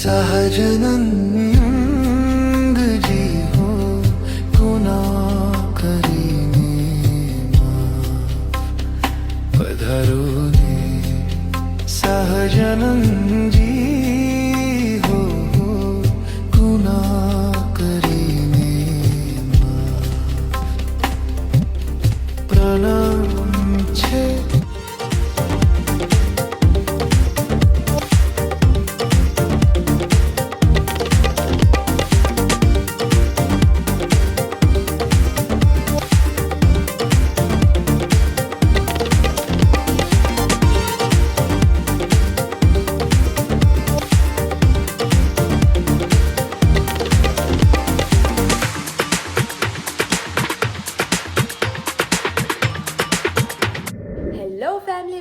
સહજનંદ જી હો ગુના કરીને પધારો ને સહજનંદ જી હો ગુના કરીને પ્રણામ છે.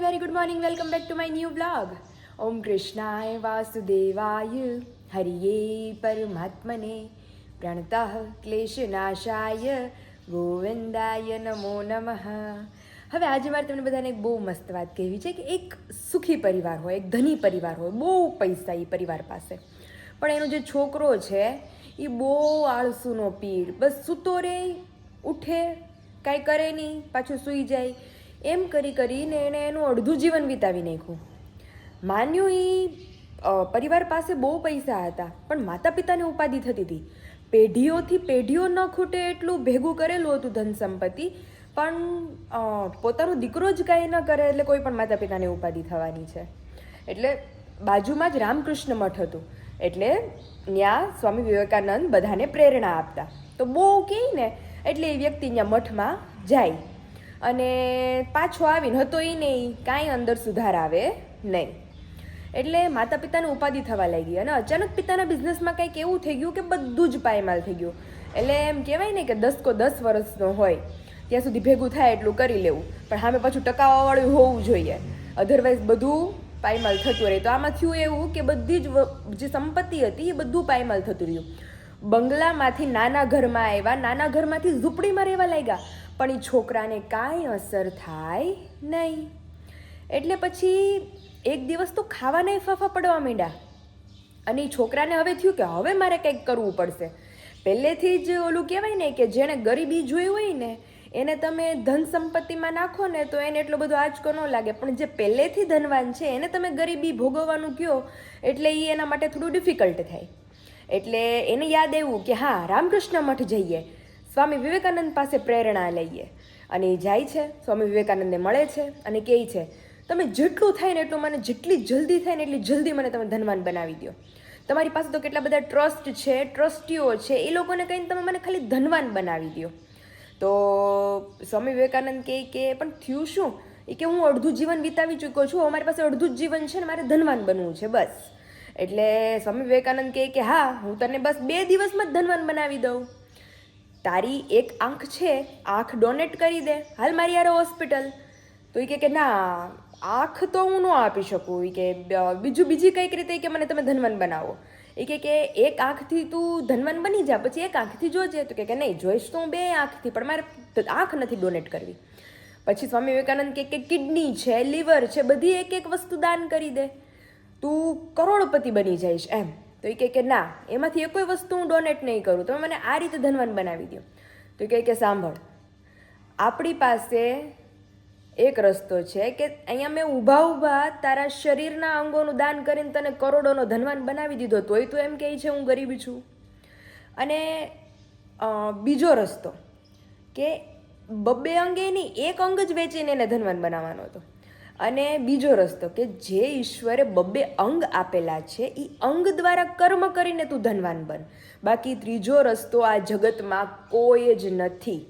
very good morning, welcome back to my new vlog. Om Krishnaya Vasudevaya Hariye Paramatmane Pranatah Kleshanashaya Govindaya Namo Namaha. હવે આજે મારે તમને બધાને એક બહુ મસ્ત વાત કહેવી છે કે એક સુખી પરિવાર હોય, એક ધની પરિવાર હોય, બહુ પૈસા એ પરિવાર પાસે, પણ એનો જે છોકરો છે એ બહુ આળસુનો પીર, બસ સૂતો રહે, ઉઠે, કાંઈ કરે નહીં, પાછું સૂઈ જાય, એમ કરીને એણે એનું અડધું જીવન વિતાવી નાખ્યું. માન્યું એ પરિવાર પાસે બહુ પૈસા હતા, પણ માતા પિતાને ઉપાધિ થતી હતી, પેઢીઓથી પેઢીઓ ન ખૂટે એટલું ભેગું કરેલું હતું ધન સંપત્તિ, પણ પોતાનો દીકરો જ કાંઈ ન કરે એટલે કોઈ પણ માતા પિતાને ઉપાધિ થવાની છે. એટલે બાજુમાં જ રામકૃષ્ણ મઠ હતું, એટલે ત્યાં સ્વામી વિવેકાનંદ બધાને પ્રેરણા આપતા. તો બહુ કહે ને એટલે એ વ્યક્તિ ત્યાં મઠમાં જાય અને પાછો આવીને હતો એ નહીં, કાંઈ અંદર સુધાર આવે નહીં. એટલે માતા પિતાને ઉપાધિ થવા લાગી અને અચાનક પિતાના બિઝનેસમાં કંઈક એવું થઈ ગયું કે બધું જ પાયમાલ થઈ ગયું. એટલે એમ કહેવાય ને કે 10 વર્ષનો હોય ત્યાં સુધી ભેગું થાય એટલું કરી લેવું, પણ સામે પાછું ટકાવવાવાળું હોવું જોઈએ, અધરવાઇઝ બધું પાયમાલ થતું રહે. તો આમાં થયું એવું કે બધી જ જે સંપત્તિ હતી એ બધું પાયમાલ થતું રહ્યું. બંગલામાંથી નાના ઘરમાં આવ્યા, નાના ઘરમાંથી ઝૂંપડીમાં રહેવા લાગ્યા, પણ એ છોકરાને કાંઈ અસર થાય નહીં. એટલે પછી એક દિવસ તો ખાવાના ફાફા પડવા માંડ્યા અને એ છોકરાને હવે થયું કે હવે મારે કંઈક કરવું પડશે. પહેલેથી જ ઓલું કહેવાય ને કે જેણે ગરીબી જોઈ હોય ને એને તમે ધન સંપત્તિમાં નાખો ને તો એને એટલો બધો આંચકો ન લાગે, પણ જે પહેલેથી ધનવાન છે એને તમે ગરીબી ભોગવવાનું કહો એટલે એ એના માટે થોડું ડિફિકલ્ટ થાય. એટલે એને યાદ આવ્યું કે હા, રામકૃષ્ણ મઠ જઈએ, સ્વામી વિવેકાનંદ પાસે પ્રેરણા લઈએ. અને એ જાય છે, સ્વામી વિવેકાનંદને મળે છે અને કહે છે તમે જેટલું થાય ને એટલું મને, જેટલી જલ્દી થાય ને એટલી જલ્દી મને તમે ધનવાન બનાવી દો. તમારી પાસે તો કેટલા બધા ટ્રસ્ટ છે, ટ્રસ્ટીઓ છે, એ લોકોને કહીને તમે મને ખાલી ધનવાન બનાવી દો. તો સ્વામી વિવેકાનંદ કહે કે પણ થયું શું? એ કે હું અડધું જીવન વિતાવી ચૂક્યો છું, અમારી પાસે અડધું જ જીવન છે ને મારે ધનવાન બનવું છે બસ. એટલે સ્વામી વિવેકાનંદ કહે કે હા, હું તને બસ 2 દિવસમાં જ ધનવાન બનાવી દઉં. તારી એક આંખ છે, આંખ ડોનેટ કરી દે, હાલ મારી યાર હોસ્પિટલ. તો એ કે ના, આંખ તો હું ન આપી શકું, એ કે બીજી કંઈક રીતે કે મને તમે ધનવાન બનાવો. એ કે એક આંખથી તું ધનવાન બની જા, પછી એક આંખથી જોજે. તો કે નહીં, જોઈશ તો હું 2 આંખથી, પણ મારે આંખ નથી ડોનેટ કરવી. પછી સ્વામી વિવેકાનંદ કે કિડની છે, લીવર છે, બધી એક વસ્તુ દાન કરી દે, તું કરોડપતિ બની જઈશ એમ. તો એ કે ના, એમાંથી કોઈ વસ્તુ હું ડોનેટ નહીં કરું, તમે મને આ રીતે ધનવાન બનાવી દો. તો એ કે સાંભળ, આપણી પાસે એક રસ્તો છે કે અહીંયા મેં ઊભા તારા શરીરના અંગોનું દાન કરીને તને કરોડોનો ધનવાન બનાવી દીધો, તોય તું એમ કહે છે હું ગરીબ છું. અને બીજો રસ્તો કે 2 અંગે નહીં, 1 અંગ જ વેચીને એને ધનવાન બનાવવાનો હતો. અને બીજો રસ્તો કે જે ઈશ્વરે 2 અંગ આપેલા છે એ અંગ દ્વારા કર્મ કરીને તું ધનવાન બન, બાકી ત્રીજો રસ્તો આ જગતમાં કોઈ જ નથી.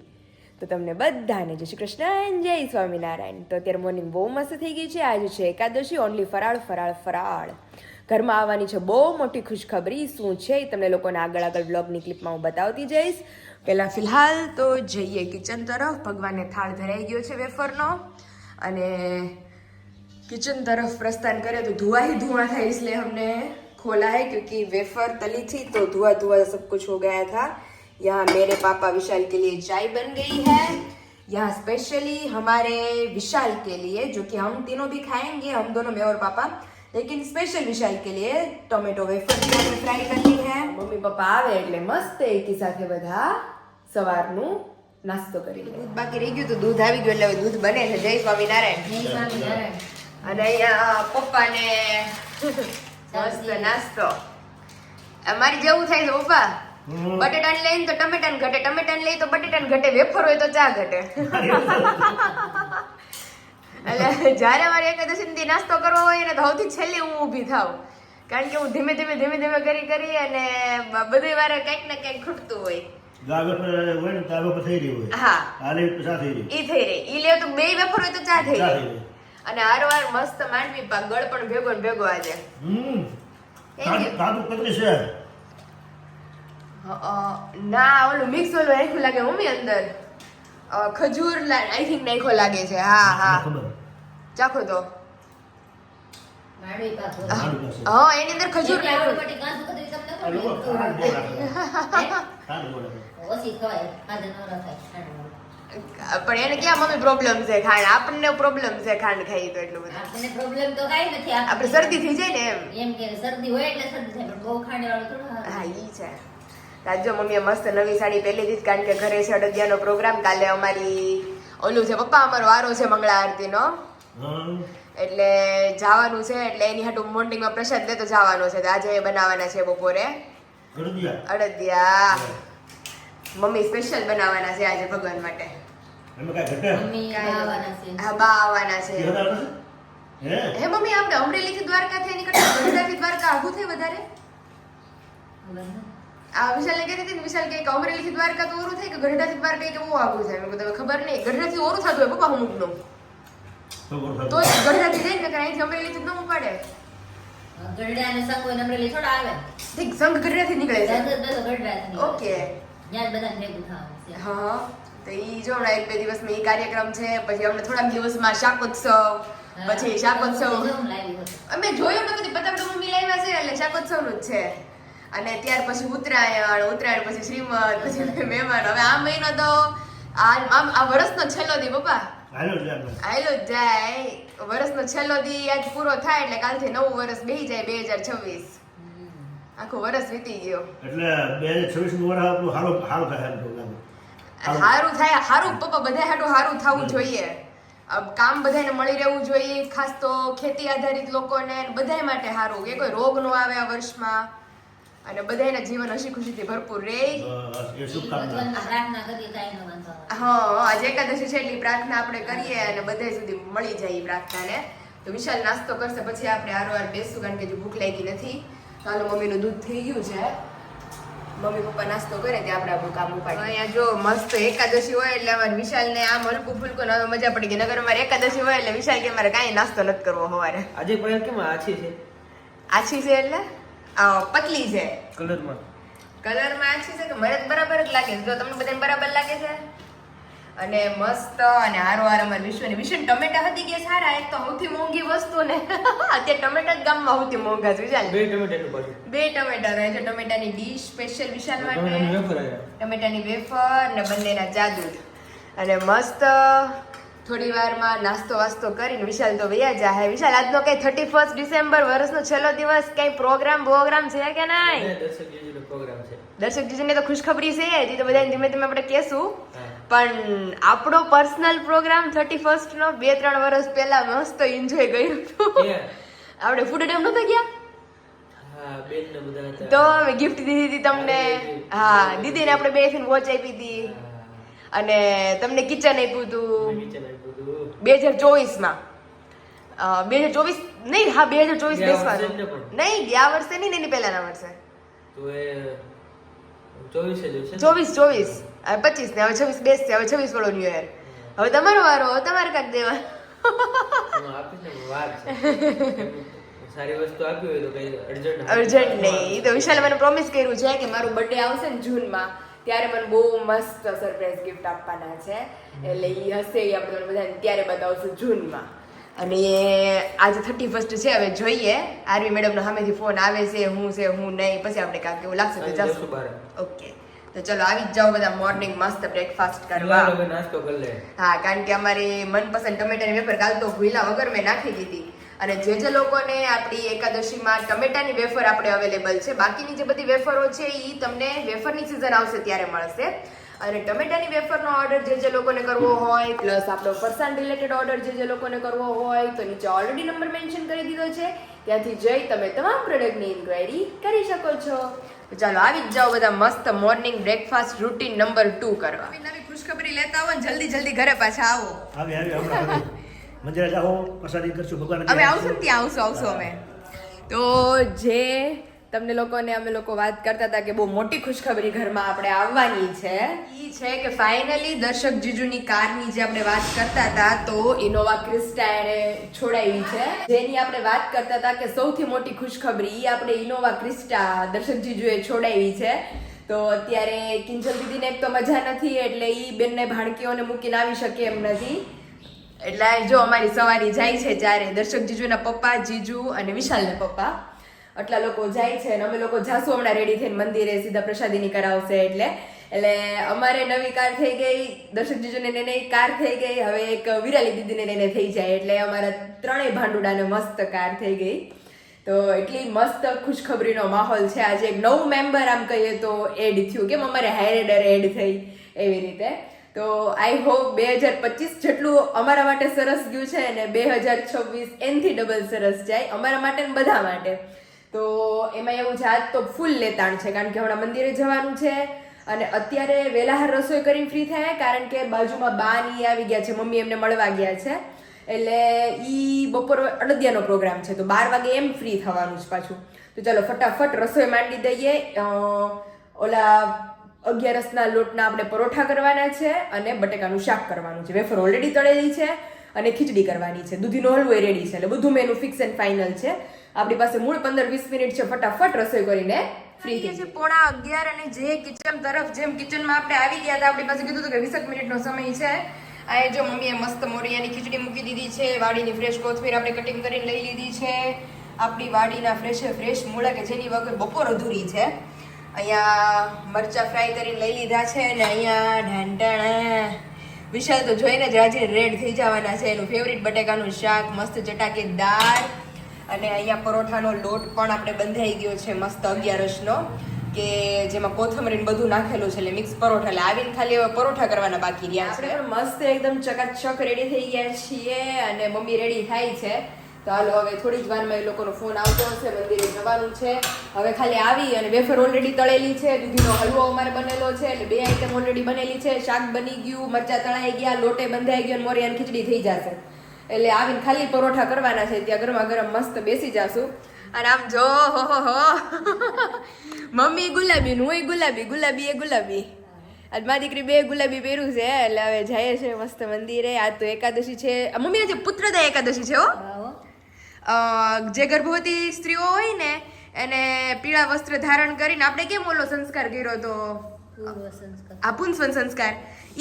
તો તમને બધાને જય શ્રી કૃષ્ણ, જય સ્વામિનારાયણ. તો અત્યારે મોર્નિંગ બહુ મસ્ત થઈ ગઈ છે. આજે છે એકાદશી, ઓનલી ફરાળ ફરાળ ફરાળ. ઘરમાં આવવાની છે બહુ મોટી ખુશખબરી. શું છે એ તમને લોકોને આગળ વ્લોગની ક્લિપમાં હું બતાવતી જઈશ. પહેલાં ફિલહાલ તો જઈએ કિચન તરફ. ભગવાનને થાળ ધરાઈ ગયો છે વેફરનો અને किचन तरफ प्रस्थान करें तो धुआं ही धुआं था, इसलिए हमने खोला है क्योंकि वेफर तली थी तो धुआं सब कुछ हो गया था. यहाँ मेरे पापा विशाल के लिए चाय बन गई है, यहाँ स्पेशली हमारे विशाल के लिए, जो कि हम तीनों भी खाएंगे, हम दोनों, मैं और पापा. लेकिन स्पेशल विशाल के लिए टोमेटो वेफर भी हमने फ्राई कर ली है मम्मी पप्पा આવે એટલે મસ્ત એકી સાથે બધા સવારનું નાસ્તો કરી લે દૂધ બાકી રહી ગયું તો દૂધ આવી ગયું એટલે હવે દૂધ બને છે જય સ્વામિનારાયણ અને અહીંયા પપ્પાને મસ્ત નાસ્તો અમારી જેવું થાય છે પપ્પા બટેટાને લઈને તો ટમેટાને ઘટે ટમેટાને લઈ તો બટેટાને ઘટે વેફર હોય તો ચા ઘટે એટલે જ્યારે અમારે એકાદશી નાસ્તો કરવો હોય ને તો સૌથી છેલ્લે હું ઊભી થાઉં કારણ કે હું ધીમે ધીમે કરી અને બધી વારે કંઈક ને કંઈક ખૂટતું હોય હા ઈ થઈ રહી ઈ લેવ તો બે વેફર હોય તો ચા થઈ રહી અને હારવાર મસ્ત માંડવી પાક ગળ પણ ભેગો ને ભેગો આજે ના ઓલું મિક્સ ઓલું નાખ્યું લાગે મમ્મી અંદર ખજૂર આઈ થિંક નાખ્યો લાગે છે હા ચાખો તો હા એની અંદર ખજૂર નાખ્યું પણ એને ક્યાં મમ્મી પ્રોબ્લેમ છે ખાંડ આપણને પ્રોબ્લેમ છે ખાંડ ખાઈ તો એટલું બધું આપણને પ્રોબ્લેમ તો કાઈ નથી આપણે શરદી થઈ જાય ને એમ કે શરદી હોય એટલે શરદી થાય પણ બહુ ખાંડ વાળું થોડું હા ઈ છે રાજ્ય મમ્મીએ મસ્ત નવી સાડી પહેરી દીધી કારણ કે ઘરે છે અડદિયાનો પ્રોગ્રામ કાલે અમારી ઓલું છે પપ્પા અમારો વારો છે મંગળા આરતીનો એટલે જવાનું છે એટલે એની હાટુ મોર્નિંગમાં પ્રસાદ લેતો જવાનો છે તો આજે બનાવવાના છે બપોરે અડદિયા મમ્મી સ્પેશિયલ બનાવવાના છે આજે ભગવાન માટે મમ્મી આવવાના છે હા બા આવવાના છે હે મમ્મી આપણે અમરેલી થી દ્વારકા થી નીકળતા ગઢડાથી દ્વારકા આઘું થાય વધારે આ વિશાલ ને કહેતી હતી ને વિશાલ કે અમરેલી થી દ્વારકા તો ઓરું થાય કે ગઢડાથી દ્વારકા કે બહુ આઘું થાય મેં કીધું ખબર નહીં ગઢડાથી ઓરું થતું હોય પપ્પા અમુક નું તો ગઢડાથી જાય ને અહીંથી અમરેલી થી ન ઉપાડે ગઢડા અને સંગ હોય અમરેલી થોડા આવે ઠીક સંઘ ગઢડાથી નીકળે છે ગઢડા ઓકે ત્યાં બધા ભેગું થવાનું છે હા તો ઈ જો હમણાં એક બે દિવસમાં ઈ કાર્યક્રમ છે પછી હમણાં થોડાક દિવસમાં શાકોત્સવ પછી શાકોત્સવ અમે જોયું નથી પતંગ તો મમ્મી લાવ્યા છે એટલે શાકોત્સવનું જ છે અને ત્યાર પછી ઉત્તરાયણ પછી શ્રીમદ પછી મહેમાન હવે આ મહિનો તો આ વર્ષનો છેલ્લો દી પપ્પા આયલો જ જાય વર્ષનો છેલ્લો દી આજ પૂરો થાય એટલે કાલથી નવું વર્ષ બેહી જાય 2026 આખું વર્ષ વીતી ગયો એટલે 2026 નું વર્ષ આપણું હારું થાય હારું પપ્પા બધા હાટું હારું થવું જોઈએ કામ બધાને મળી રહેવું જોઈએ ખાસ તો ખેતી આધારિત લોકોને બધાય માટે હારું કે કોઈ રોગ ન આવે આ વર્ષમાં અને બધાયના જીવન હસી ખુશીથી ભરપૂર રહે એ શુભકામના પ્રાર્થના કરીએ કાઈ ન વાંધો હા આજે એકાદશી છે એટલી પ્રાર્થના આપણે કરીએ અને બધાય સુધી મળી જાય એ પ્રાર્થનાને તો વિશાલ નાસ્તો કરશે પછી આપણે હારોહાર બેસું કારણ કે જો ભૂખ લાગી નથી ચાલો મમ્મીનું દૂધ થઈ ગયું છે મમ્મી પપ્પા નાસ્તો કરે ત્યાં આપણે આપણું કામ ઉપાડીએ અહીંયા જો મસ્ત એકાદશી હોય એટલે અમારે વિશાલને આમ હલકું ફૂલકું હવે મજા પડી ગઈ નગર અમારે એકાદશી હોય એટલે વિશાલ કે મારે કાંઈ નાસ્તો નથી કરવો સવારે આજે પણ કેમ આછી છે આછી છે એટલે પતલી છે કલરમાં આછી છે કે મને તો બરાબર જ લાગે છે જો તમને બધાને બરાબર લાગે છે અને મસ્ત અને હારોહાર અમારે વિશ્વની ટમેટા હતી કે સારા એક તો સૌથી મોંઘી વસ્તુ ને અત્યારે ટમેટા જ ગામમાં સૌથી મોંઘા છે વિશાલ 2 ટમેટાનું પાછું 2 ટમેટા રહે છે ટમેટાની ડીશ સ્પેશિયલ વિશાલ માટે ટમેટાની વેફર આવ્યા ટમેટાની વેફર ને બંનેના જાદૂદ અને મસ્ત થોડી વારમાં નાસ્તો વાસ્તો કરીને વિશાલ તો વયા જાય વિશાલ આજનો કઈ 31 ડિસેમ્બર વર્ષનો છેલ્લો દિવસ કઈ પ્રોગ્રામ છે કે નહીં દર્શક જીજીનો પ્રોગ્રામ છે દર્શક જીજીને તો ખુશખબરી છે એ તો બધાને ધીમે ધીમે આપણે કહેશું પણ આપણો પર્સનલ પ્રોગ્રામ 31st નો 2-3 વર્ષ પહેલા મસ્ત એન્જોય કર્યું હતું આપણે ફૂડ ટાઈમ નહોતા ગયા હા બેન ને બધા હતા તો અમે ગિફ્ટ દીધી હતી તમને હા દીદીને આપણે બે થી વોચ આપી હતી અને તમને કિચન આપ્યું હતું નીચે નાખ્યું હતું 2024 માં 2024 નહીં હા 2024 બેસવાનું નહીં ગયા વર્ષે નહીં એની પહેલાના વર્ષે તો એ 24 જ હશે 24 હવે 25 ને હવે 26 બેસશે હવે 26 વાળો ન્યુ યર હવે તમારો વારો તમારે કાક દેવા આપીશ ને વાર છે સારી વસ્તુ આપી હોય તો કઈ અર્જન્ટ નહીં એ તો વિશાલે મને પ્રોમિસ કર્યું છે કે મારું બર્થડે આવશે ને જૂનમાં ત્યારે મને બહુ મસ્ત સરપ્રાઈઝ ગિફ્ટ આપવાના છે એટલે એ હશે એ આપણે તમને બધાને ત્યારે બતાવશું જૂનમાં અને એ આજે 31st છે હવે જોઈએ આરવી મેડમનો સામેથી ફોન આવે છે હું નહીં પછી આપણે કાંઈક એવું લાગશે તો જશું ઓકે તો ચલો આવી જ જાઓ બધા મોર્નિંગ મસ્ત બ્રેકફાસ્ટ કરવા નાસ્તો કરી લે હા કારણ કે અમારી મનપસંદ ટમેટાની વેફર કાલ તો ભૂલા વગર મેં નાખી દીધી અને જે લોકોને આપણી એકાદશીમાં ટમેટાની વેફર આપણે અવેલેબલ છે, બાકીની જે બધી વેફરો છે એ તમને વેફરની સિઝન આવશે ત્યારે મળશે. અને ટમેટાની વેફરનો ઓર્ડર જે લોકોને કરવો હોય, પ્લસ આપણો ફરસાણ રિલેટેડ ઓર્ડર જે લોકોને કરવો હોય તો નીચે ઓલરેડી નંબર મેન્શન કરી દીધો છે, ત્યાંથી જઈ તમે તમામ પ્રોડક્ટની ઇન્ક્વાયરી કરી શકો છો. તો ચાલો આવી જ જાઓ બધા મસ્ત મોર્નિંગ બ્રેકફાસ્ટ રૂટીન નંબર 2 કરવા. નવી ખુશખબરી લેતા આવો ને જલ્દી ઘરે પાછા આવો. આવી હમણાં મંદિરે જાઓ, પ્રસાદી કરશું ભગવાન. અમે આવશું ને ત્યાં આવશું અમે. તો જે તમને લોકોને અમે લોકો વાત કરતા હતા કે બહુ મોટી ખુશખબરી ઘરમાં આપણે આવવાની છે, એ છે કે ફાઇનલી દર્શક જીજુની કારની જે આપણે વાત કરતા હતા તો ઇનોવા ક્રિસ્ટા એને છોડાવી છે. જેની આપણે વાત કરતા હતા કે સૌથી મોટી ખુશખબરી એ આપણે ઇનોવા ક્રિસ્ટા દર્શક જીજુએ છોડાવી છે. તો અત્યારે કિંજલ દીદીને એક તો મજા નથી એટલે એ બેનને ભાણકીઓને મૂકીને આવી શકે એમ નથી. એટલે જો અમારી સવારી જાય છે ચારે, દર્શક જીજુના પપ્પા, જીજુ અને વિશાલના પપ્પા, આટલા લોકો જાય છે અને અમે લોકો જાશું હમણાં રેડી થઈને મંદિરે, સીધા પ્રસાદીની કરાવશે એટલે અમારે નવી કાર થઈ ગઈ, દર્શક જીજુને એને કાર થઈ ગઈ, હવે એક વિરાલી દીદીને એને થઈ જાય એટલે અમારા ત્રણેય ભાંડુડાને મસ્ત કાર થઈ ગઈ. તો એટલી મસ્ત ખુશખબરીનો માહોલ છે. આજે એક નવું મેમ્બર આમ કહીએ તો એડ થયું, કેમ અમારે હાયરેડર એડ થઈ એવી રીતે. તો આઈ હોપ 2025 જેટલું અમારા માટે સરસ ગયું છે અને 2026 એનથી ડબલ સરસ જાય અમારા માટે ને બધા માટે. તો એમાં એવું છે આજ તો ફૂલ લેતાણ છે, કારણ કે હમણાં મંદિરે જવાનું છે અને અત્યારે વહેલા રસોઈ કરીને ફ્રી થાય, કારણ કે બાજુમાં બા ની આવી ગયા છે, મમ્મી એમને મળવા ગયા છે એટલે ઈ બપોર અડદિયાનો પ્રોગ્રામ છે તો 12 વાગે એમ ફ્રી થવાનું છે પાછું. તો ચાલો ફટાફટ રસોઈ માંડી દઈએ. ઓલા 11 લોટના આપણે પરોઠા કરવાના છે અને બટેકાનું શાક કરવાનું છે, વેફર ઓલરેડી તળેલી છે અને ખીચડી કરવાની છે, દૂધીનો હલવો રેડી છે, એટલે બધું મેનુ ફિક્સ એન્ડ ફાઇનલ છે. આપણી પાસે મૂળ 15-20 મિનિટ છે, ફટાફટ રસોઈ કરીને ફ્રી થઈ છે. 11:15 અને જે કિચન તરફ જેમ કિચનમાં આપણે આવી ગયા હતા આપણી પાસે કીધું હતું કે 20 મિનિટનો સમય છે. આ જો મમ્મીએ મસ્ત મોરિયાની ખીચડી મૂકી દીધી છે, વાડીની ફ્રેશ કોથમીર આપણે કટિંગ કરીને લઈ લીધી છે, આપણી વાડીના ફ્રેશ મૂળા કે જેની વગર બપોર અધૂરી છે. અહીંયા મરચા ફ્રાય કરીને લઈ લીધા છે અને અહીંયા ઢાંટાણા વિશાલ તો જોઈને જ આજે રેડ થઈ જવાના છે. એનું ફેવરિટ બટેકાનું શાક મસ્ત ચટાકેદાર અને અહીંયા પરોઠાનો લોટ પણ આપણે બંધાઈ ગયો છે મસ્ત 11નો, કે જેમાં કોથમરીને બધું નાખેલું છે એટલે મિક્સ પરોઠા. એટલે આવીને ખાલી હવે પરોઠા કરવાના બાકી રહ્યા છે. આપણે મસ્ત એકદમ ચકાચક રેડી થઈ ગયા છીએ અને મમ્મી રેડી થાય છે. તો હાલો હવે થોડી જ વારમાં એ લોકોનો ફોન આવતો હશે, મંદિરે જવાનું છે. હવે ખાલી આવી અને વેફર ઓલરેડી તળેલી છે, દૂધીનો હલવો અમારે બનેલો છે એટલે 2 આઈટમ ઓલરેડી બનેલી છે, શાક બની ગયું, મરચા તળાઈ ગયા, લોટે બંધાઈ ગયો અને મોરિયાની ખીચડી થઈ જશે. એટલે આવીને ખાલી પરોઠા કરવાના છે, ત્યાં ગરમા ગરમ મસ્ત બેસી જાશું. અને આમ જો હો મમ્મી ગુલાબી હું ગુલાબી એ ગુલાબી, આજ મારી દીકરી 2 ગુલાબી પહેર્યું છે એટલે હવે જાય છે મસ્ત મંદિરે. આજ તો એકાદશી છે મમ્મી, આજે પુત્રદા એકાદશી છે. જે ગર્ભવતી સ્ત્રીઓ હોય ને એને પીળા વસ્ત્ર ધારણ કરીને આપણે કેમ ઓલો સંસ્કાર કર્યો તો આ પુંસવન સંસ્કાર,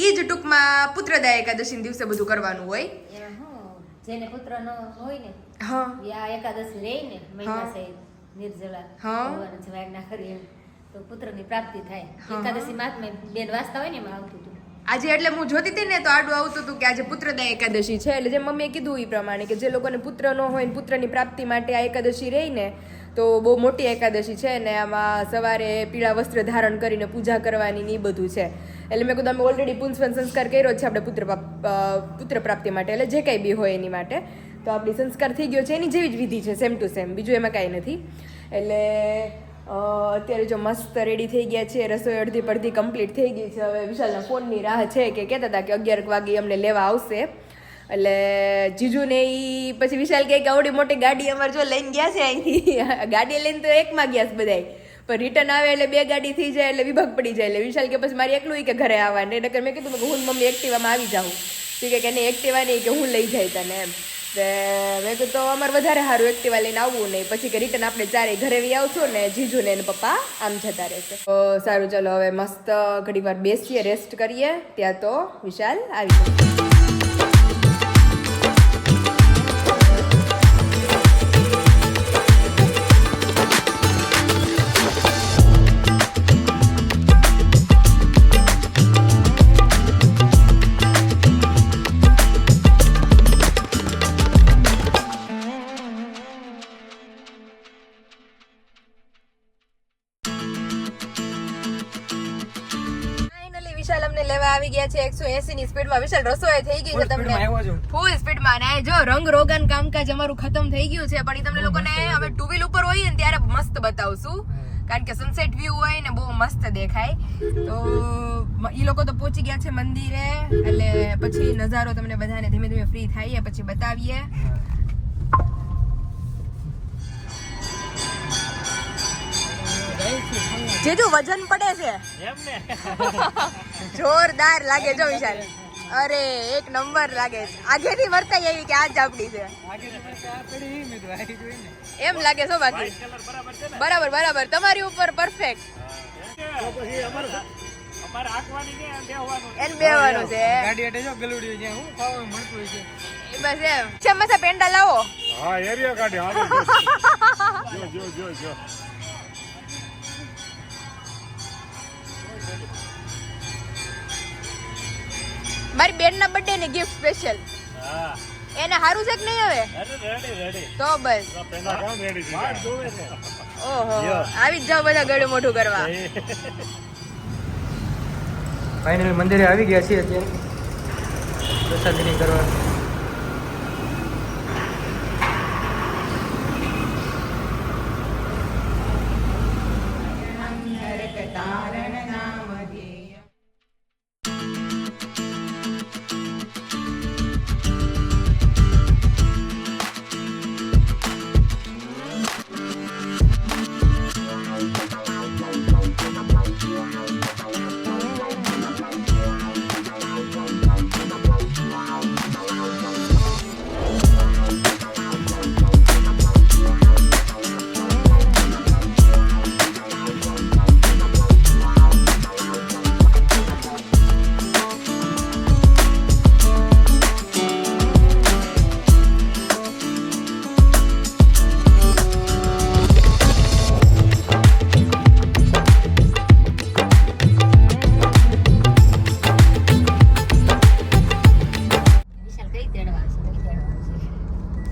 એ જ ટૂંકમાં પુત્રદા એકાદશી દિવસે બધું કરવાનું હોય. જેને પુત્ર ન હોય ને હા આ એકાદશી રહી ને મહિના સહિત નિર્જલા ભગવાન આજ્ઞા કરી તો પુત્રની પ્રાપ્તિ થાય. એકાદશી મહાત્મા બેન વાંચતા હોય ને એમાં આવતું હતું. આજે એટલે હું જોતી હતી ને તો આડું આવતું હતું કે આજે પુત્રદા એકાદશી છે, એટલે જે મમ્મીએ કીધું એ પ્રમાણે કે જે લોકોને પુત્ર ન હોય ને પુત્રની પ્રાપ્તિ માટે આ એકાદશી રહી ને તો બહુ મોટી એકાદશી છે ને આમાં સવારે પીળા વસ્ત્ર ધારણ કરીને પૂજા કરવાની ને એ બધું છે. એટલે મેં કીધું અમે ઓલરેડી પુંસવન સંસ્કાર કર્યો છે આપણે પુત્ર પ્રાપ્તિ માટે, એટલે જે કાંઈ બી હોય એની માટે તો આપણી સંસ્કાર થઈ ગયો છે, એની જેવી જ વિધિ છે, સેમ ટુ સેમ, બીજું એમાં કાંઈ નથી. એટલે અત્યારે જો મસ્ત રેડી થઈ ગયા છે, રસોઈ અડધી પડધી કમ્પ્લીટ થઈ ગઈ છે. હવે વિશાલના ફોનની રાહ છે કે કહેતા હતા કે 11 વાગે અમને લેવા આવશે. એટલે જીજુને એ પછી વિશાલ કહે કે આવડી મોટી ગાડી અમારે જો લઈને ગયા છે અહીંથી, ગાડી લઈને તો એકમાં ગયા છે બધાય, પણ રિટર્ન આવે એટલે 2 ગાડી થઈ જાય એટલે વિભાગ પડી જાય. એટલે વિશાલ કે પછી મારી એકલું કે ઘરે આવવાનું, એટલે મેં કીધું કે હું મમ્મી એક્ટિવામાં આવી જાઉં. તો કે નહીં એક્ટિવા નહીં, કે હું લઈ જાય તને એમ. મેં કીધું તો અમારે વધારે સારું એક્ટિવા લઈને આવવું નહીં, પછી કે રિટર્ન આપણે ચારે ઘરે બી આવશું ને જીજુ ને પપ્પા આમ જતા રહેશે. તો સારું ચલો હવે મસ્ત ઘડી વાર બેસીએ, રેસ્ટ કરીએ. ત્યાં તો વિશાલ આવી જાય. લેવા આવી ગયા છે 180 ની સ્પીડમાં. વિશાલ રસોઈ થઈ ગઈ છે તમને ફૂલ સ્પીડમાં. અને જો રંગ રોગન કામકાજ અમારું ખતમ થઈ ગયું છે, પણ ઈ તમને લોકોને હવે ટુ વ્હીલ ઉપર હોઈએ ને ત્યારે મસ્ત બતાવશું, કારણ કે સનસેટ વ્યૂ હોય ને બહુ મસ્ત દેખાય. તો ઈ લોકો તો પહોંચી ગયા છે મંદિરે, એટલે પછી નજારો તમને બધાને ધીમે ધીમે ફ્રી થાય પછી બતાવીએ. જેજુ વજન પડે છે જોરદાર લાગે જો વિશાલ. અરે એક નંબર લાગે છે. આગેથી વર્તાઈ એવી કે આજ આપડી છે એમ લાગે છો. બાકી બરાબર બરાબર તમારી ઉપર પરફેક્ટ. એન બેવાનું છે બસ એમ છે. મસા પેંડા લાવો. હા એરિયા કાઢ્યો જો જો જો મારી બેન ના બર્થડે ની ગિફ્ટ સ્પેશિયલ. એને હારું છે કે નહીં હવે? તો બસ ઓહો આવી જ જાવ બધા ગળું મોઢું કરવા. ફાઇનલી મંદિરે આવી ગયા છીએ અત્યારે પ્રસાદની કરવા.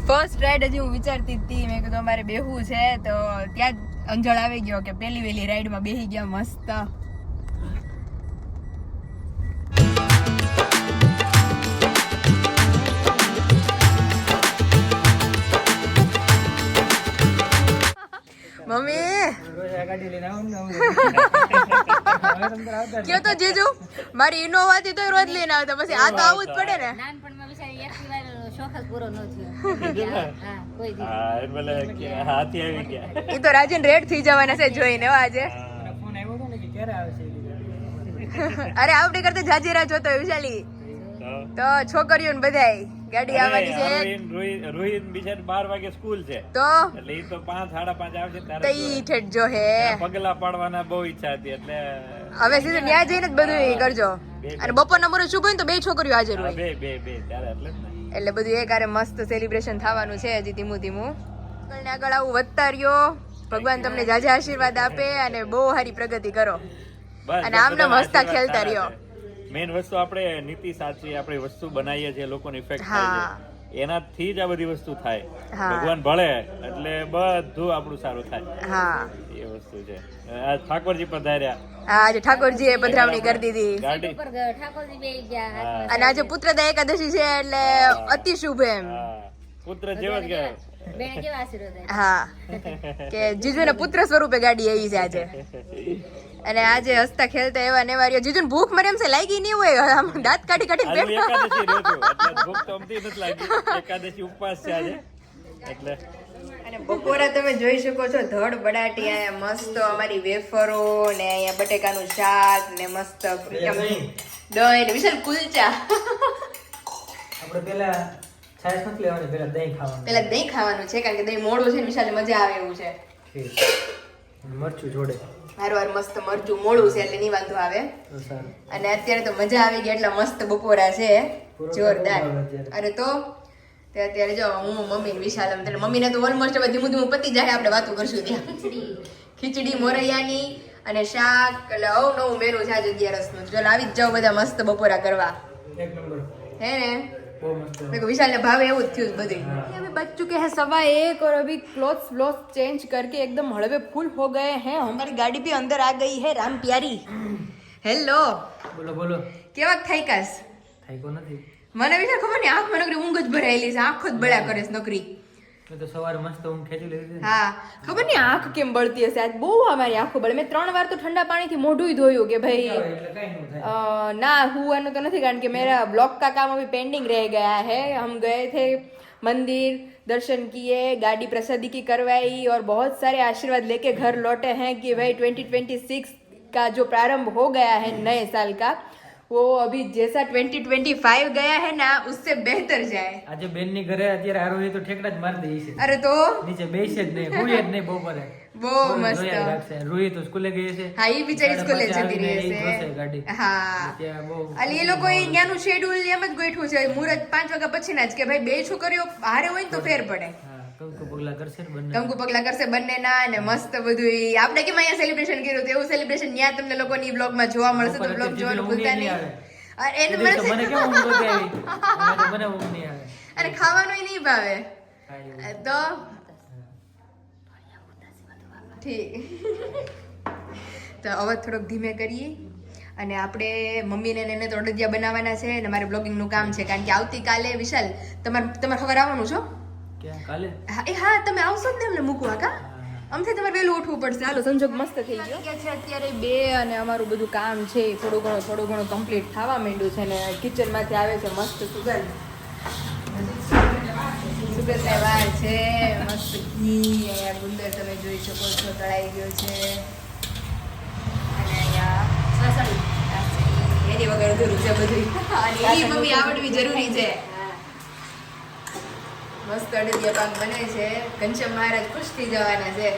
ફર્સ્ટ રાઈડ હજી હું વિચારતી હતી, મેં કીધું અમારે બેહવું છે તો ત્યાં જ અંજળ આવી ગયો કે પેલી વેલી રાઈડમાં બેહી ગયા મસ્ત. મમ્મી કયો તો જીજુ મારી ઇનોવા થી તો રોજ લઈને આવતા, પછી આ તો આવું જ પડે ને. નાનપણમાં બિચારી એક વાર શોખ જ પૂરો ન થયો. હા કોઈ દી. હાથી આવી ગયા. ઈ તો રાજન રેડ થઈ જવાના છે જોઈને આજે. ફોન આવ્યો હતો ને કે ક્યારે આવશે. અરે આવડે કરતા જાજી રાહ જોતો હોય વિશાલી. તો છોકરીઓ ને બધાય ગાડી આવવાની છે. રોહિત બિચારી 12 વાગે સ્કૂલ છે તો એટલે ઈ તો 5 5:30 આવશે તો ત્યારે ઈ ઠેઠ જો હે પગલા પાડવાના બહુ ઈચ્છા હતી એટલે હવે સીધું ન્યા જઈને જ બધું ઈ કરજો. અને બપોરના મોરે શુભ હોય ને તો બે છોકરીઓ હાજર હોય બે ત્યારે એટલે જ ને. એટલે બધું એક હારે મસ્ત સેલિબ્રેશન થવાનું છે હજી ધીમું ધીમું. આગળ ને આગળ આવું વધતા રહ્યો. ભગવાન તમને જાજા આશીર્વાદ આપે અને બહુ સારી પ્રગતિ કરો બસ અને આમને હસતા ખેલતા રહ્યો. મેઇન વસ્તુ આપણે નીતિ સાચી આપણે વસ્તુ બનાવીએ છીએ લોકોને ઇફેક્ટ હા. થાય છે એનાથી જ આ બધી વસ્તુ થાય. હા. ભગવાન ભળે એટલે બધું આપણું સારું થાય હા એ વસ્તુ છે. આ ઠાકોરજી પધાર્યા. હા આજે ઠાકોરજીએ પધરામણી કરી દીધી ગાડી ઉપર ઠાકોરજી બેસી ગયા હાથમાં. અને આજે પુત્રદા એકાદશી છે એટલે અતિ શુભ એમ. હા. પુત્ર જેવો જ ગયા. બેને કેવા આશીર્વાદ આપ્યા? હા કે જીજુને પુત્ર સ્વરૂપે ગાડી આવી છે આજે. અને આજે હસતા ખેલતા એવા નેવારીઓ. જીજુને ભૂખ મરે એમ છે લાગી નહીં હોય, આમ દાંત કાઢી કાઢીને આજે પેટ એકાદશી રહ્યો છું એટલે ભૂખ તો અમથી નથી લાગી. એકાદશી ઉપવાસ છે આજે એટલે અને બપોરે તમે જોઈ શકો છો ધડ બડાટી અહીંયા મસ્ત અમારી વેફરો ને અહીંયા બટેકાનું શાક ને મસ્ત દહીં ને વિશાલ કુલચા. આપણે પેલા છાશ નથી લેવાની, પેલા દહીં ખાવાનું. પેલા દહીં ખાવાનું છે કારણ કે દહીં મોડું છે ને વિશાલ મજા આવે એવું છે. ઠીક. મરચું જોડે હારું મસ્ત મરચું મોડું છે એટલે નહીં વાંધો આવે. તો સારું. અને અત્યારે તો મજા આવી ગઈ એટલે મસ્ત બપોરા છે જોરદાર. અરે તો તે અત્યારે જો હું મમ્મી ને વિશાલ એટલે મમ્મીને તો ઓલમોસ્ટ હવે ધીમું ધીમું પતી જાય આપણે વાતો કરશું ત્યાં. ખીચડી મોરૈયાની અને શાક એટલે નવું મેનુ છે આજે 11 નું. જો આવી જ જાઓ બધા મસ્ત બપોરા કરવા. એક નંબર. હે ને બહુ મસ્ત. देखो विशाल ने भाव એવું જ થયું બધું. अभी बज चुके हैं 1:15 और अभी क्लॉथ्स व्लॉथ्स चेंज करके एकदम हड़बे फुल हो गए हैं. हमारी गाड़ी भी अंदर आ गई है राम प्यारी. હેલો, બોલો બોલો. કેવાક થાયકાસ? થાય કો નથી. મને વિચાર ખબર નહીં, આંખમાં નકરી ઊંઘ જ ભરાયેલી છે, આંખો જ બળ્યા કરે છે નકરી. મેં તો સવારે મસ્ત ઊંઘ ખેંચી લીધી. હા, ખબર નહીં આંખ કેમ બળતી હશે, આજ બહુ અમારી આંખો બળે. મેં 3 વાર તો ઠંડા પાણીથી મોઢું ધોયું કે ભાઈ એટલે કઈ ન થાય. ના હુવાનું તો નથી, કારણ કે मेरा ब्लॉग का काम अभी पेंडिंग रह गया है. हम गए थे मंदिर, दर्शन किए, गाड़ी प्रसादी की करवाई और बहुत सारे आशीर्वाद लेके घर लौटे हैं कि भाई 2026 का जो प्रारंभ हो गया है नए साल का, वो अभी जैसा 2025 गया है ना उससे बेहतर जाए. આજે બેન ની ઘરે અત્યારે આરોહી તો ઠેકડા જ મારી દઈ છે. અરે તો નીચે બેસે જ નહીં, હુઈ જ નહીં બપોરે. બહુ મસ્ત. જોયા રાખશે. રૂહી તો સ્કૂલે ગઈ છે. હા, ઈ બિચારી સ્કૂલે જતી આવીને ઈ રહી જોશે છે. ગાડી. હા, ત્યાં બહુ અલી એ લોકો ત્યાંનું શેડ્યુલ એમ જ ગોઠવું છે, મુહૂર્ત 5 વાગ્યા પછીના જ, કે ભાઈ 2 છોકરીઓ હારે હોય ને તો ફેર પડે. હા, કંકુ પગલા કરશે ને બંને. કંકુ પગલા કરશે બંનેના, અને મસ્ત બધું ઈ આપણે કેમ અહીંયા સેલિબ્રેશન કર્યું તો એવું સેલિબ્રેશન ત્યાં તમને લોકોની બ્લોગમાં જોવા મળશે, તો બ્લોગ જોવાનું ભૂલતા નહીં. એને મને મળશે કેમ ઊંઘ નથી આવી? મને ઊંઘ નહીં આવે. અને ખાવાનું નહીં ભાવે કાંઈ એવું. તો ઠીક. તો અવાજ થોડોક ધીમે કરીએ. અને આપણે મમ્મીને ને એને તો અડદિયા બનાવવાના છે, અને મારે બ્લોગિંગનું કામ છે, કારણ કે આવતીકાલે વિશાલ તમારે ખબર આવવાનું છો? ક્યાં કાલે? હા, તમે આવશો જ ને એમને મૂકવા કા? આમથી તમારે વહેલું ઉઠવું પડશે. હાલો, સંજોગ મસ્ત થઈ ગયો છે અત્યારે 2, અને અમારું બધું કામ છે થોડું ઘણું કમ્પ્લીટ થવા માંડ્યું છે, ને કિચનમાંથી આવે છે મસ્ત સુગંધ. સુગંધની વાર છે, મસ્ત ઘી. અહીંયા ગુંદર તમે જોઈ શકો છો, તળાઈ ગયો છે. અને અહીંયા એની વગર અધૂરું છે બધું, અને એ મમ્મી આવડવી જરૂરી છે. મસ્ત અડદિયા પાક બને છે. ઘનશ્યામ મહારાજ ખુશ થઈ જવાના છે.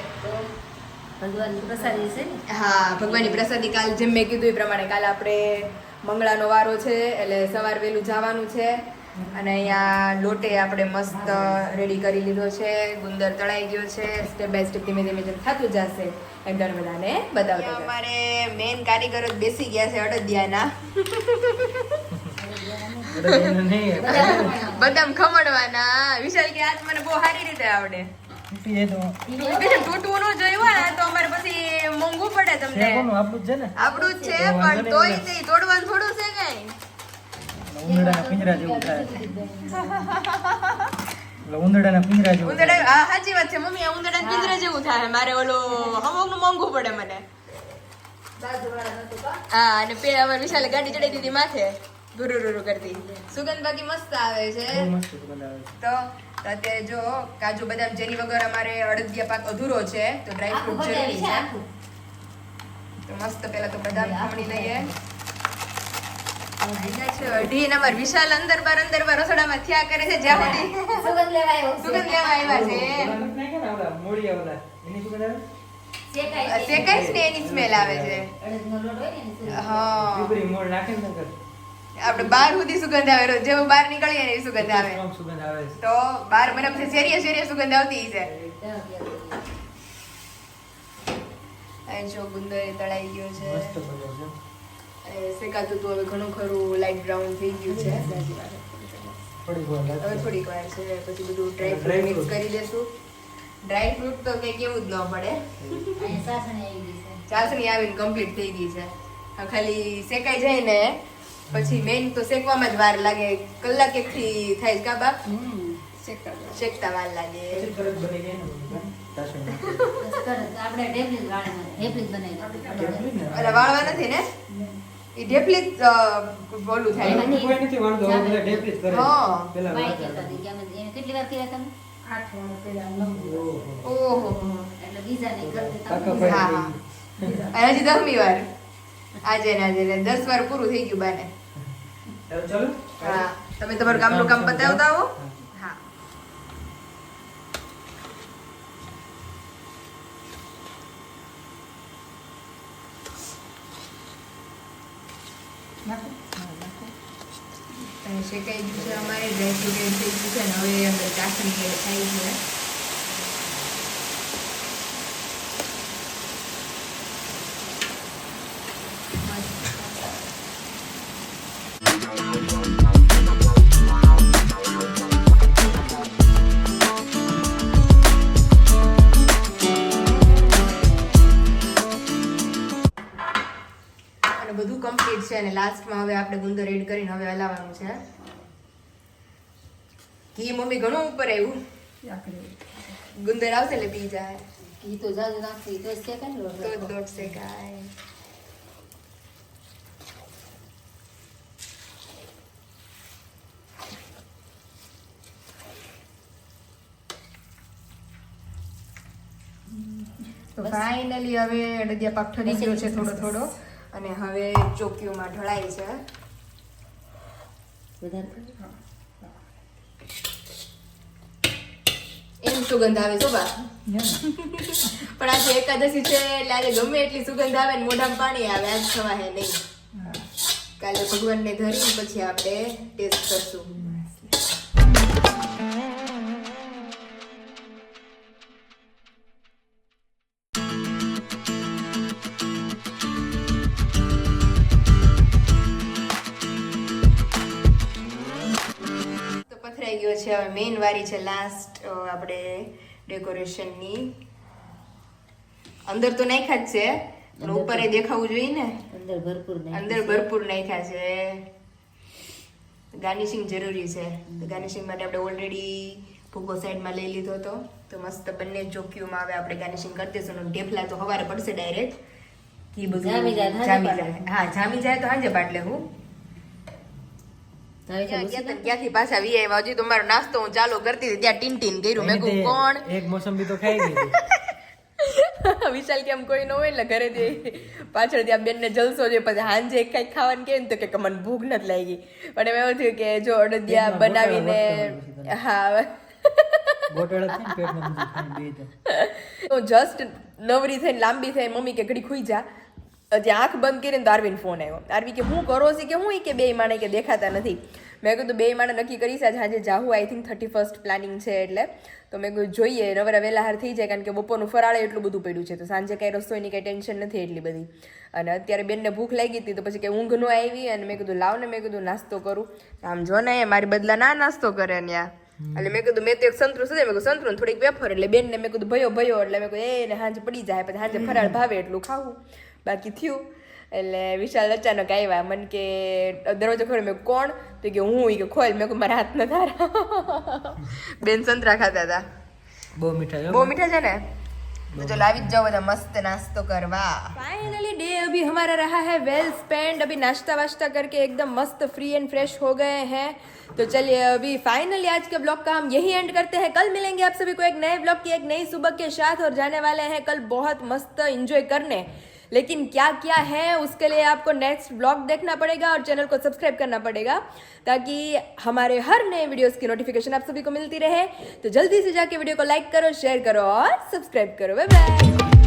ભગવાનની પ્રસાદી છે ને. હા, ભગવાનની પ્રસાદી. કાલ જેમ મેં કીધું એ પ્રમાણે કાલે આપણે મંગળાનો વારો છે, એટલે સવાર વહેલું જવાનું છે. અને અહીંયા લોટે આપણે મસ્ત રેડી કરી લીધો છે, ગુંદર તળાઈ ગયો છે. સ્ટેપ બાય સ્ટેપ ધીમે ધીમે જેમ થતું જશે એમ તમને બધાને બતાવતા. અમારે મેઇન કારીગરો જ બેસી ગયા છે અડદિયાના. બદામ ખમણવાના. વિશાલ કે આજ મને બહુ સારી રીતે આવડે. તૂટવું ન જોયું ને તો અમારે પછી મોંઘું પડે તમને. આપણું જ છે ને. આપણું જ છે, પણ તોય તે તોડવાનું થોડું છે કઈ. ઉંદરડાના પિંજરા જેવું થાય. ઉંદરડાના પિંજરા જેવું. ઉંદરડા, હા સાચી વાત છે મમ્મી, આ ઉંદરડા પિંજરા જેવું થાય. મારે ઓલું હમોકનું મોંઘું પડે મને. હા, અને અમારે વિશાલે ગાડી ચડાવી દીધી માથે, ધુરુરુરુ કરતી. સુગંધ બાકી મસ્ત આવે છે. મસ્ત સુગંધ આવે છે. તો અત્યારે જો કાજુ બદામ જેની વગર અમારે અડદિયા પાક અધૂરો છે, તો ડ્રાય ફ્રૂટ જરૂરી છે. તો મસ્ત પેલા તો બદામ ખમણી લઈએ. અઢી ને અમાર વિશાલ અંદર બાર રસોડામાં થયા કરે છે, જ્યાં સુધી સુગંધ લેવા આવ્યો છે. સુગંધ લેવા આવ્યા છે. એની સુગંધ આવે? શેકાઈશ ને એની સ્મેલ આવે છે. અડદનો લોટ હોય ને એની સુગંધ. હા, પીપળી મોળ નાખે ને નકર. આપણે બાર સુધી સુગંધ આવે, જેવું બહાર નીકળીએ ને એવી સુગંધ આવે. સ્ટ્રોંગ સુગંધ આવે છે. તો બાર મને પછી શેરીએ સુગંધ આવતી છે. અહીં જો ગુંદર તળાઈ ગયો છે. મસ્ત બન્યો છે. શેકાતું તો હવે ઘણું ખરું લાઈટ બ્રાઉન થઈ ગયું છે. થોડીક વાર હવે લાગશે. થોડીક વાર છે, પછી બધું ડ્રાય ફ્રૂટ મિક્સ કરી દેશું. ડ્રાય ફ્રૂટ તો કઈ કેવું જ ન પડે. અહીંયા સાસણી આવી ગઈ છે. ચાસણી આવીને કમ્પ્લીટ થઈ ગઈ છે. હવે ખાલી શેકાઈ જાય ને પછી મેઇન તો શેકવામાં જ વાર લાગે. કલાક એકથી થાય જ કા બાપ? શેકતા વાર લાગે. પછી તરત બની જાય ને ચાસણી. તરત આપણે ઢેફલી જ વાળવાની, ઢેફલી જ બનાવી ઢેફલી ને? અરે વાળવા નથી ને, એ ઢેફલી જ બોલું થાય. કોઈ નથી વાળતો, હવે બધા ઢેફલી જ કરે. હા. પેલા ભાઈ વાળતા કહેતા હતા કે અમે એને કેટલી વાર કર્યા તમે? 8 વાર પહેલા 9 ઓહો. ઓહો. એટલે બીજા નહીં કરતી કાકા તમે. હા, ભાઈ હા. અને હજી 10મી વાર આજે ને આજે 10 વાર પૂરું થઈ ગયું બાને. ચાલો. હા, તમે તમારું કામનું કામ પતાવતા આવો. હા. શેકાઈ ગયું છે અમારે, ડ્રાય ફ્રૂટ એડ થઈ ગયું છે, અને હવે અંદર ચાસણી એડ થાય છે. અને બધું કમ્પ્લીટ છે અને લાસ્ટમાં હવે આપણે ગુંદર એડ કરીને હવે હલાવવાનું છે. ઘી મમ્મી ઘણું ઉપર આવ્યું, ગુંદર આવશે એટલે પી જાય ઘી તો જાજુ નાખી તો શેકાય ને તો જ દોઢ શેકાય. તો ફાઇનલી હવે અડદિયા પાક ઠરી ગયો છે થોડો થોડો અને હવે ચોકીઓમાં ઢળાય છે. વધારે એમ સુગંધ આવે છો બા. પણ આજે એકાદશી છે એટલે આજે ગમે એટલી સુગંધ આવે ને મોઢામાં પાણી આવે, આજ ખવાય નહીં. કાલે ભગવાનને ધરીને પછી આપણે ટેસ્ટ કરશું. તો પથરાઈ ગયો છે. હવે મેઇન વારી છે લાસ્ટ આપણે ડેકોરેશનની. અંદર તો નાખ્યા જ છે પણ ઉપર એ દેખાવું જોઈએ ને, અંદર ભરપૂર અંદર ભરપૂર નાખ્યા છે. ગાર્નિશિંગ જરૂરી છે. તો ગાર્નિશિંગ માટે આપણે ઓલરેડી ભૂકો સાઈડમાં લઈ લીધો હતો. તો મસ્ત બંને ચોકીઓમાં હવે આપણે ગાર્નિશિંગ કરી દઈશું. અને ઢેફલા તો હવારે પડશે ડાયરેક્ટ. ઘી બધું જામી જાય, જામી જાય. હા જામી જાય તો સાંજે બાટલે હું ક્યાંથી પાછા વી આવ્યા. હજી તો મારો નાસ્તો હું ચાલુ કરતી હતી ત્યાં ટીન ટીન કર્યું. મેં કહ્યું કોણ એક મોસંબી તો ખાઈ ગઈ. વિશાલ કેમ કોઈ ન હોય એટલે ઘરે પાછળ ત્યાં બેન ને જલસો છે. પછી હાંજે કઈક ખાવાનું કે તો કે મને ભૂખ નથી લાગી. પણ એમ એવું થયું કે જો અડદિયા બનાવીને હા ગોટળ છે ને પેટમાં બધું ખાઈ ગઈ તો. તો જસ્ટ નવરી થઈને લાંબી થઈ મમ્મી કે ઘડી ખુઈ જા. ત્યાં આંખ બંધ કરીને તો આરવીન ફોન આવ્યો. આરવી કે હું કરો છે કે હું કે બે માણે કે દેખાતા નથી. મેં કીધું બે માણે નક્કી કરી છે આજે જાહું. આઈ થિંક 31st પ્લાનિંગ છે એટલે. તો મેં કીધું જોઈએ નવરા વહેલા હાર થઈ જાય કારણ કે બપોરનું ફરાળે એટલું બધું પડ્યું છે. તો સાંજે કાંઈ રસોઈની કાંઈ ટેન્શન નથી એટલી બધી. અને અત્યારે બેનને ભૂખ લાગી હતી તો પછી કે ઊંઘ ન આવી અને મેં કીધું લાવ ને મેં કીધું નાસ્તો કરું. આમ જો ને મારી બદલા ના નાસ્તો કરે ત્યાં. એટલે મેં કીધું મેં તો એક સંતરું સુધી મેં કીધું સંતરું થોડીક વેફર એટલે બેનને મેં કીધું ભયો એટલે મેં કીધું એને હાંજે પડી જાય પછી હાંજે ફરાળ ભાવે એટલું ખાવું બાકી થયું. એટલે વિશાલ અચાનક આવ્યા મને કે દરવાજો ખોલ્યો. મેં કોણ તો કે હું કે ખોલ. મેં મારા હાથ ન ધારા. બેન સંતરા ખાતા હતા. બહુ મીઠા બહુ મીઠા છે ને. तो चलो આવી जाओ બધા मस्त नाश्तो करवा. फाइनली डे अभी हमारा रहा है वेल स्पेंड. अभी नाश्ता वाश्ता करके एकदम मस्त फ्री एंड फ्रेश हो गए हैं. तो चलिए अभी फाइनली आज के ब्लॉग का हम यही एंड करते हैं. कल मिलेंगे आप सभी को एक नए ब्लॉग की एक नई सुबह के साथ और जाने वाले हैं कल बहुत मस्त एंजॉय करने. लेकिन क्या क्या है उसके लिए आपको नेक्स्ट ब्लॉग देखना पड़ेगा और चैनल को सब्सक्राइब करना पड़ेगा ताकि हमारे हर नए वीडियोस की नोटिफिकेशन आप सभी को मिलती रहे. तो जल्दी से जाके वीडियो को लाइक करो, शेयर करो और सब्सक्राइब करो. Bye bye.